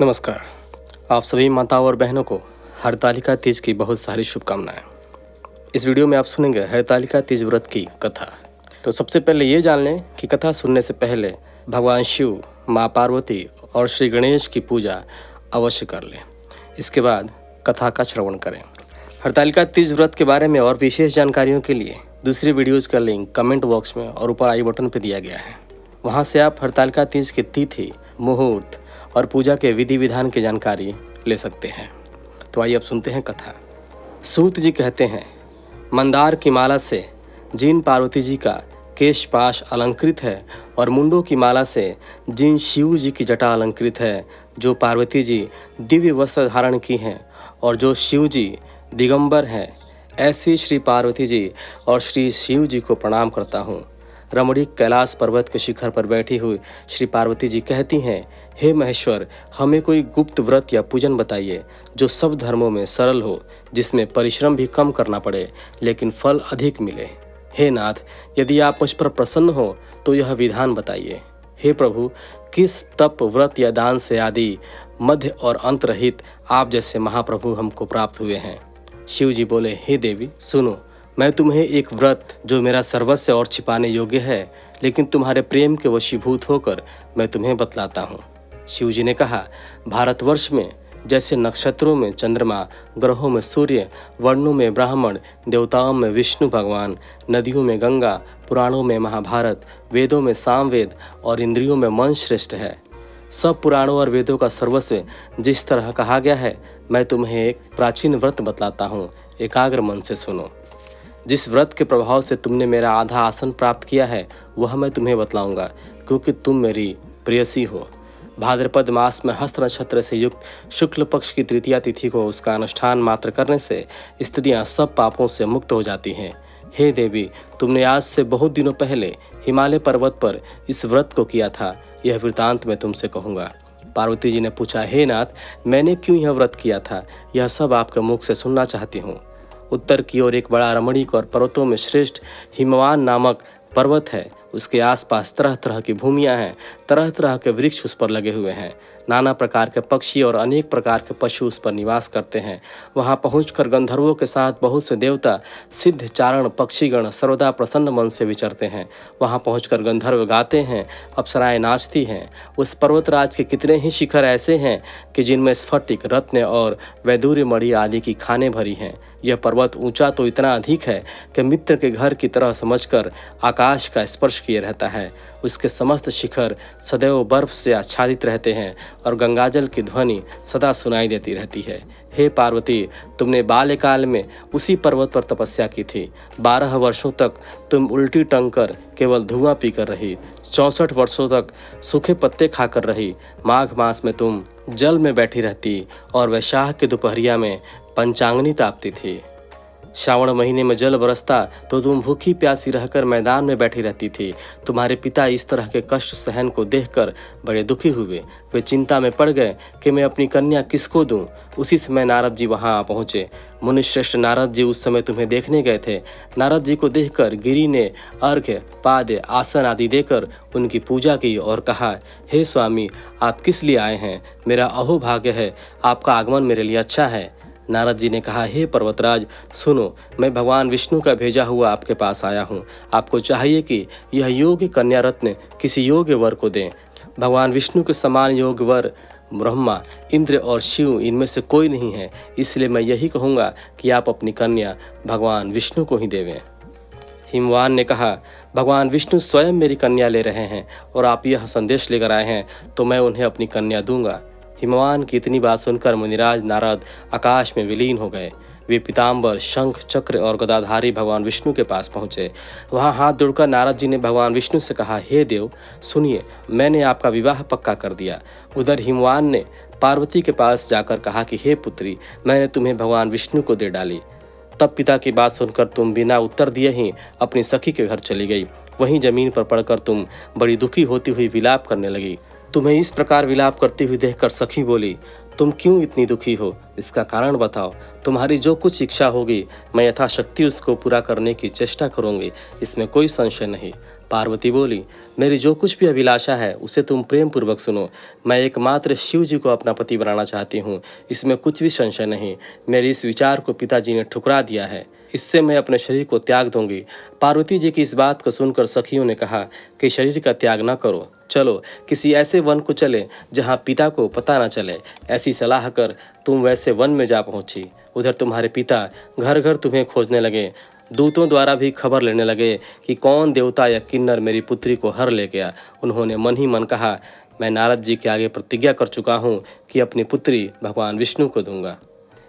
नमस्कार। आप सभी माताओं और बहनों को हरतालिका तीज की बहुत सारी शुभकामनाएं। इस वीडियो में आप सुनेंगे हरतालिका तीज व्रत की कथा। तो सबसे पहले ये जान लें कि कथा सुनने से पहले भगवान शिव, माँ पार्वती और श्री गणेश की पूजा अवश्य कर लें। इसके बाद कथा का श्रवण करें। हरतालिका तीज व्रत के बारे में और विशेष जानकारियों के लिए दूसरी वीडियोज़ का लिंक कमेंट बॉक्स में और ऊपर आई बटन पर दिया गया है। वहाँ से आप हरतालिका तीज की तिथि, मुहूर्त और पूजा के विधि विधान की जानकारी ले सकते हैं। तो आइए अब सुनते हैं कथा। सूत जी कहते हैं, मंदार की माला से जिन पार्वती जी का केश पाश अलंकृत है और मुंडों की माला से जिन शिव जी की जटा अलंकृत है, जो पार्वती जी दिव्य वस्त्र धारण की हैं और जो शिव जी दिगंबर हैं, ऐसी श्री पार्वती जी और श्री शिव जी को प्रणाम करता हूँ। रमणीक कैलाश पर्वत के शिखर पर बैठी हुई श्री पार्वती जी कहती हैं, हे महेश्वर, हमें कोई गुप्त व्रत या पूजन बताइए जो सब धर्मों में सरल हो, जिसमें परिश्रम भी कम करना पड़े लेकिन फल अधिक मिले। हे नाथ, यदि आप मुझ पर प्रसन्न हो तो यह विधान बताइए। हे प्रभु, किस तप, व्रत या दान से आदि मध्य और अंत रहित आप जैसे महाप्रभु हमको प्राप्त हुए हैं। शिव जी बोले, हे देवी सुनो, मैं तुम्हें एक व्रत जो मेरा सर्वस्व और छिपाने योग्य है, लेकिन तुम्हारे प्रेम के वशीभूत होकर मैं तुम्हें बतलाता हूँ। शिव जी ने कहा, भारतवर्ष में जैसे नक्षत्रों में चंद्रमा, ग्रहों में सूर्य, वर्णों में ब्राह्मण, देवताओं में विष्णु भगवान, नदियों में गंगा, पुराणों में महाभारत, वेदों में सामवेद और इंद्रियों में मन श्रेष्ठ है। सब पुराणों और वेदों का सर्वस्व जिस तरह कहा गया है, मैं तुम्हें एक प्राचीन व्रत बतलाता हूँ। एकाग्र मन से सुनो। जिस व्रत के प्रभाव से तुमने मेरा आधा आसन प्राप्त किया है, वह मैं तुम्हें बतलाऊंगा, क्योंकि तुम मेरी प्रेयसी हो। भाद्रपद मास में हस्त नक्षत्र से युक्त शुक्ल पक्ष की तृतीया तिथि को उसका अनुष्ठान मात्र करने से स्त्रियां सब पापों से मुक्त हो जाती हैं। हे देवी, तुमने आज से बहुत दिनों पहले हिमालय पर्वत पर इस व्रत को किया था। यह वृतांत मैं तुमसे कहूँगा। पार्वती जी ने पूछा, हे नाथ, मैंने क्यों यह व्रत किया था? यह सब आपके मुख से सुनना चाहती हूँ। उत्तर की ओर एक बड़ा रमणीक और पर्वतों में श्रेष्ठ हिमवान नामक पर्वत है। उसके आसपास तरह तरह की भूमियां हैं, तरह तरह के वृक्ष उस पर लगे हुए हैं। नाना प्रकार के पक्षी और अनेक प्रकार के पशु उस पर निवास करते हैं। वहां पहुंचकर गंधर्वों के साथ बहुत से देवता, सिद्ध, चारण, पक्षीगण सर्वदा प्रसन्न मन से विचरते हैं। वहां पहुंचकर गंधर्व गाते हैं, अप्सराएं नाचती हैं। उस पर्वतराज के कितने ही शिखर ऐसे हैं कि जिनमें स्फटिक, रत्न और वैदूर्य मणि आदि की खानें भरी हैं। यह पर्वत ऊंचा तो इतना अधिक है कि मित्र के घर की तरह समझकर आकाश का स्पर्श किए रहता है। उसके समस्त शिखर सदैव बर्फ से आच्छादित रहते हैं और गंगाजल की ध्वनि सदा सुनाई देती रहती है। हे पार्वती, तुमने बाल्यकाल में उसी पर्वत पर तपस्या की थी। 12 वर्षों तक तुम उल्टी टंग कर केवल धुआं पीकर रही। 64 वर्षों तक सूखे पत्ते खाकर रही। माघ मास में तुम जल में बैठी रहती और वैशाख की दोपहरिया में पंचांगनी तापती थी। श्रावण महीने में जल बरसता तो तुम भूखी प्यासी रहकर मैदान में बैठी रहती थी। तुम्हारे पिता इस तरह के कष्ट सहन को देखकर बड़े दुखी हुए। वे चिंता में पड़ गए कि मैं अपनी कन्या किसको दूं। उसी समय नारद जी वहां आ पहुंचे। मुनिश्रेष्ठ नारद जी उस समय तुम्हें देखने गए थे। नारद जी को देखकर गिरि ने अर्घ्य, पाद्य, आसन आदि देकर उनकी पूजा की और कहा, हे स्वामी, आप किस लिए आए हैं? मेरा अहोभाग्य है, आपका आगमन मेरे लिए अच्छा है। नारद जी ने कहा, हे पर्वतराज सुनो, मैं भगवान विष्णु का भेजा हुआ आपके पास आया हूँ। आपको चाहिए कि यह योग्य कन्या रत्न किसी योग्य वर को दें। भगवान विष्णु के समान योग्य वर ब्रह्मा, इंद्र और शिव इनमें से कोई नहीं है। इसलिए मैं यही कहूँगा कि आप अपनी कन्या भगवान विष्णु को ही देवें। हिमवान ने कहा, भगवान विष्णु स्वयं मेरी कन्या ले रहे हैं और आप यह संदेश लेकर आए हैं तो मैं उन्हें अपनी कन्या दूंगा। हिमवान की इतनी बात सुनकर मुनिराज नारद आकाश में विलीन हो गए। वे पीताम्बर, शंख, चक्र और गदाधारी भगवान विष्णु के पास पहुँचे। वहाँ हाथ जोड़कर नारद जी ने भगवान विष्णु से कहा, हे देव सुनिए, मैंने आपका विवाह पक्का कर दिया। उधर हिमवान ने पार्वती के पास जाकर कहा कि हे पुत्री, मैंने तुम्हें भगवान विष्णु को दे डाली। तब पिता की बात सुनकर तुम बिना उत्तर दिए ही अपनी सखी के घर चली गई। वहीं जमीन पर पड़कर तुम बड़ी दुखी होती हुई विलाप करने लगी। तुम्हें इस प्रकार विलाप करती हुई देखकर सखी बोली, तुम क्यों इतनी दुखी हो? इसका कारण बताओ। तुम्हारी जो कुछ इच्छा होगी मैं यथाशक्ति उसको पूरा करने की चेष्टा करूंगी, इसमें कोई संशय नहीं। पार्वती बोली, मेरी जो कुछ भी अभिलाषा है उसे तुम प्रेम पूर्वक सुनो। मैं एकमात्र शिव जी को अपना पति बनाना चाहती हूँ, इसमें कुछ भी संशय नहीं। मेरे इस विचार को पिताजी ने ठुकरा दिया है, इससे मैं अपने शरीर को त्याग दूंगी। पार्वती जी की इस बात को सुनकर सखियों ने कहा कि शरीर का त्याग न करो, चलो किसी ऐसे वन को चले जहाँ पिता को पता न चले। ऐसी सलाह कर तुम वैसे वन में जा पहुंची। उधर तुम्हारे पिता घर घर तुम्हें खोजने लगे, दूतों द्वारा भी खबर लेने लगे कि कौन देवता या किन्नर मेरी पुत्री को हर ले गया। उन्होंने मन ही मन कहा, मैं नारद जी के आगे प्रतिज्ञा कर चुका हूँ कि अपनी पुत्री भगवान विष्णु को दूंगा।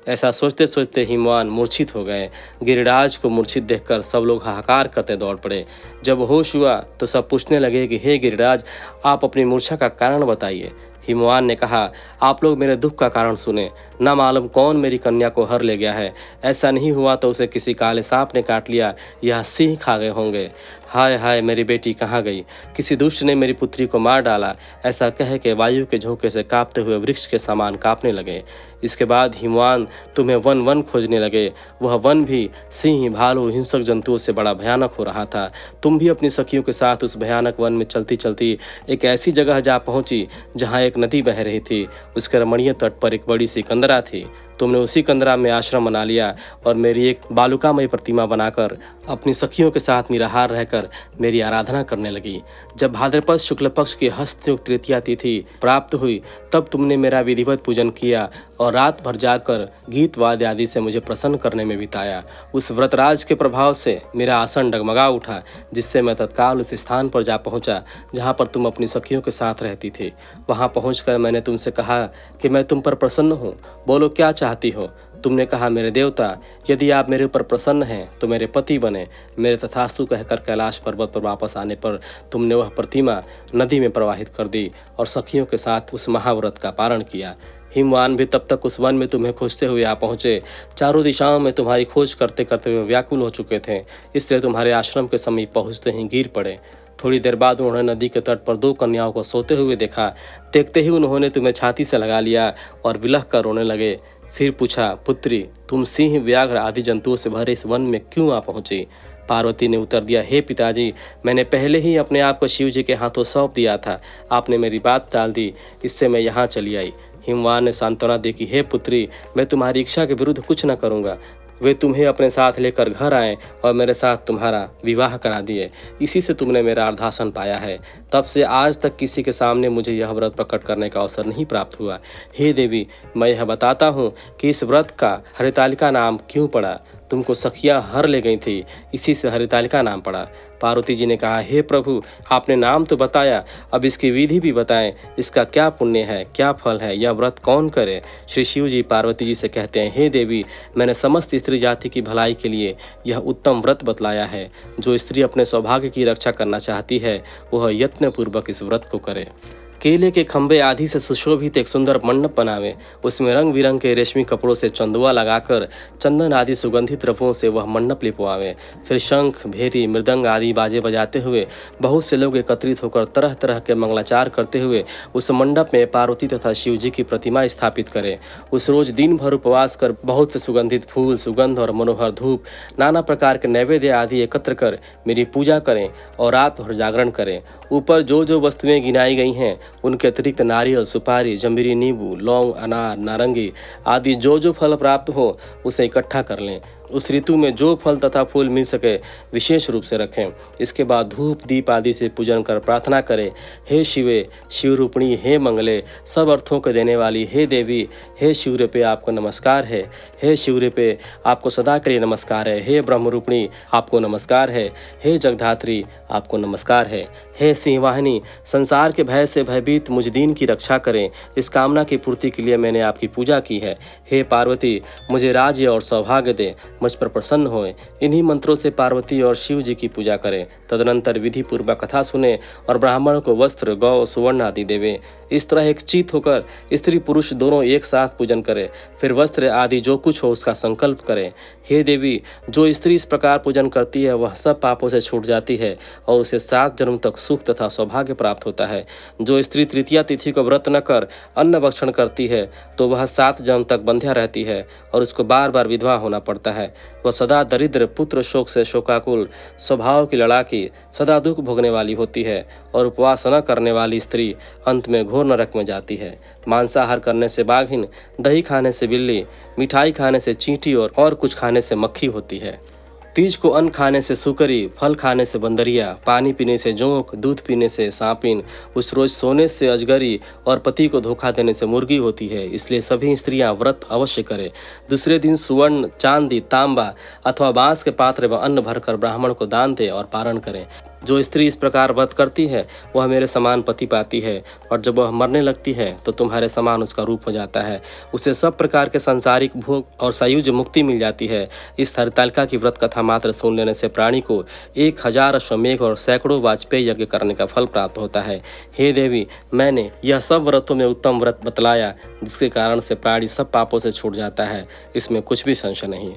ऐसा सोचते सोचते हिमवान मूर्छित हो गए। गिरिराज को मूर्छित देखकर सब लोग हाहाकार करते दौड़ पड़े। जब होश हुआ तो सब पूछने लगे कि हे गिरिराज, आप अपनी मूर्छा का कारण बताइए। हिमवान ने कहा, आप लोग मेरे दुख का कारण सुने। न मालूम कौन मेरी कन्या को हर ले गया है। ऐसा नहीं हुआ तो उसे किसी काले सांप ने काट लिया या सिंह खा गए होंगे। हाय हाय, मेरी बेटी कहाँ गई? किसी दुष्ट ने मेरी पुत्री को मार डाला। ऐसा कह के वायु के झोंके से कांपते हुए वृक्ष के समान कांपने लगे। इसके बाद हिमवान तुम्हें वन वन खोजने लगे। वह वन भी सिंह, भालू, हिंसक जंतुओं से बड़ा भयानक हो रहा था। तुम भी अपनी सखियों के साथ उस भयानक वन में चलती चलती एक ऐसी जगह जा पहुंची जहां एक नदी बह रही थी। उसके रमणीय तट पर एक बड़ी सी कंदरा थी। तुमने उसी कंदरा में आश्रम बना लिया और मेरी एक बालुकामयी प्रतिमा बनाकर अपनी सखियों के साथ निराहार रहकर मेरी आराधना करने लगी। जब भाद्रपद शुक्ल पक्ष की हस्तयुक्त तृतीया तिथि प्राप्त हुई तब तुमने मेरा विधिवत पूजन किया और रात भर जाकर गीत वाद्य आदि से मुझे प्रसन्न करने में बिताया। उस व्रतराज के प्रभाव से मेरा आसन डगमगा उठा, जिससे मैं तत्काल उस स्थान पर जा पहुंचा जहां पर तुम अपनी सखियों के साथ रहती थी। वहां पहुंचकर मैंने तुमसे कहा कि मैं तुम पर प्रसन्न हूँ, बोलो क्या चाहती हो। तुमने कहा, मेरे देवता, यदि आप मेरे ऊपर प्रसन्न हैं तो मेरे पति बने। मेरे तथास्तु कहकर कैलाश पर्वत पर वापस आने पर तुमने वह प्रतिमा नदी में प्रवाहित कर दी और सखियों के साथ उस महाव्रत का पारण किया। हिमवान भी तब तक उस वन में तुम्हें खोजते हुए आ पहुंचे। चारों दिशाओं में तुम्हारी खोज करते करते वे व्याकुल हो चुके थे, इसलिए तुम्हारे आश्रम के समीप पहुंचते ही गिर पड़े। थोड़ी देर बाद उन्होंने नदी के तट पर 2 कन्याओं को सोते हुए देखा। देखते ही उन्होंने तुम्हें छाती से लगा लिया और विलख कर रोने लगे। फिर पूछा, पुत्री, तुम सिंह, व्याघ्र आदि जंतुओं से भरे इस वन में क्यों आ पहुंची? पार्वती ने उत्तर दिया, हे पिताजी, मैंने पहले ही अपने आप को शिव जी के हाथों सौंप दिया था। आपने मेरी बात टाल दी, इससे मैं यहाँ चली आई। हिमवान ने सांत्वना दी कि हे पुत्री, मैं तुम्हारी इच्छा के विरुद्ध कुछ न करूँगा। वे तुम्हें अपने साथ लेकर घर आए और मेरे साथ तुम्हारा विवाह करा दिए। इसी से तुमने मेरा अर्धासन पाया है। तब से आज तक किसी के सामने मुझे यह व्रत प्रकट करने का अवसर नहीं प्राप्त हुआ। हे देवी, मैं यह बताता हूँ कि इस व्रत का हरितालिका नाम क्यों पड़ा। तुमको सखियाँ हर ले गई थी, इसी से हरितालिका नाम पड़ा। पार्वती जी ने कहा, हे प्रभु, आपने नाम तो बताया, अब इसकी विधि भी बताएं। इसका क्या पुण्य है, क्या फल है, यह व्रत कौन करे? श्री शिव जी पार्वती जी से कहते हैं, हे देवी, मैंने समस्त स्त्री जाति की भलाई के लिए यह उत्तम व्रत बतलाया है। जो स्त्री अपने सौभाग्य की रक्षा करना चाहती है वह यत्नपूर्वक इस व्रत को करे। केले के खंभे आदि से सुशोभित एक सुंदर मंडप बनावे। उसमें रंग बिरंग के रेशमी कपड़ों से चंदुआ लगाकर चंदन आदि सुगंधित द्रव्यों से वह मंडप लिपवावे। फिर शंख, भेरी, मृदंग आदि बाजे बजाते हुए बहुत से लोग एकत्रित होकर तरह तरह के मंगलाचार करते हुए उस मंडप में पार्वती तथा शिव जी की प्रतिमा स्थापित करें। उस रोज दिन भर उपवास कर बहुत से सुगंधित फूल, सुगंध और मनोहर धूप, नाना प्रकार के नैवेद्य आदि एकत्र कर मेरी पूजा करें और रात भर जागरण करें। ऊपर जो जो वस्तुएं गिनाई गई हैं उनके अतिरिक्त नारियल, सुपारी, जंबीरी, नींबू, लौंग, अनार, नारंगी आदि जो जो फल प्राप्त हो उसे इकट्ठा कर लें। उस ऋतु में जो फल तथा फूल मिल सके विशेष रूप से रखें। इसके बाद धूप दीप आदि से पूजन कर प्रार्थना करें, हे शिवे, शिवरूपिणी, हे मंगले, सब अर्थों को देने वाली हे देवी, हे शिवरूपे आपको नमस्कार है। हे शिवरूपे आपको सदा के लिए नमस्कार है। हे ब्रह्मरूपिणी आपको नमस्कार है। हे जगधात्री आपको नमस्कार है। हे सिंहवाहिनी, संसार के भय से भयभीत मुझ दीन की रक्षा करें। इस कामना की पूर्ति के लिए मैंने आपकी पूजा की है। हे पार्वती, मुझे राज्य और सौभाग्य दे, मुझ पर प्रसन्न होए। इन्हीं मंत्रों से पार्वती और शिव जी की पूजा करें। तदनंतर विधि पूर्वक कथा सुने और ब्राह्मण को वस्त्र, गौ, सुवर्ण आदि देवे। इस तरह एक चित होकर स्त्री पुरुष दोनों एक साथ पूजन करें। फिर वस्त्र आदि जो कुछ हो उसका संकल्प करें। हे देवी, जो स्त्री इस प्रकार पूजन करती है वह सब पापों से छूट जाती है और उसे 7 जन्म तक सुख तथा सौभाग्य प्राप्त होता है। जो स्त्री तृतीया तिथि को व्रत न कर अन्न भक्षण करती है तो वह 7 जन्म तक बंध्या रहती है और उसको बार बार विधवा होना पड़ता है। वह सदा दरिद्र, पुत्र शोक से शोकाकुल, स्वभाव की लड़ाकी, सदा दुख भोगने वाली होती है और उपवास न करने वाली स्त्री अंत में घोर नरक में जाती है। मांसाहार करने से बाघिन, दही खाने से बिल्ली, मिठाई खाने से चींटी और कुछ खाने से मक्खी होती है। तीज को अन्न खाने से सुकरी, फल खाने से बंदरिया, पानी पीने से जोंक, दूध पीने से सांपिन, उस रोज सोने से अजगरी और पति को धोखा देने से मुर्गी होती है। इसलिए सभी स्त्रियां व्रत अवश्य करें। दूसरे दिन सुवर्ण, चांदी, तांबा अथवा बांस के पात्र में अन्न भरकर ब्राह्मण को दान दे और पारण करें। जो स्त्री इस प्रकार व्रत करती है वह मेरे समान पति पाती है, और जब वह मरने लगती है तो तुम्हारे समान उसका रूप हो जाता है। उसे सब प्रकार के सांसारिक भोग और सायुज्य मुक्ति मिल जाती है। इस हरितालिका की व्रत कथा मात्र सुन लेने से प्राणी को 1000 अश्वमेघ और सैकड़ों वाजपेयी यज्ञ करने का फल प्राप्त होता है। हे देवी, मैंने यह सब व्रतों में उत्तम व्रत बतलाया जिसके कारण से प्राणी सब पापों से छूट जाता है। इसमें कुछ भी संशय नहीं।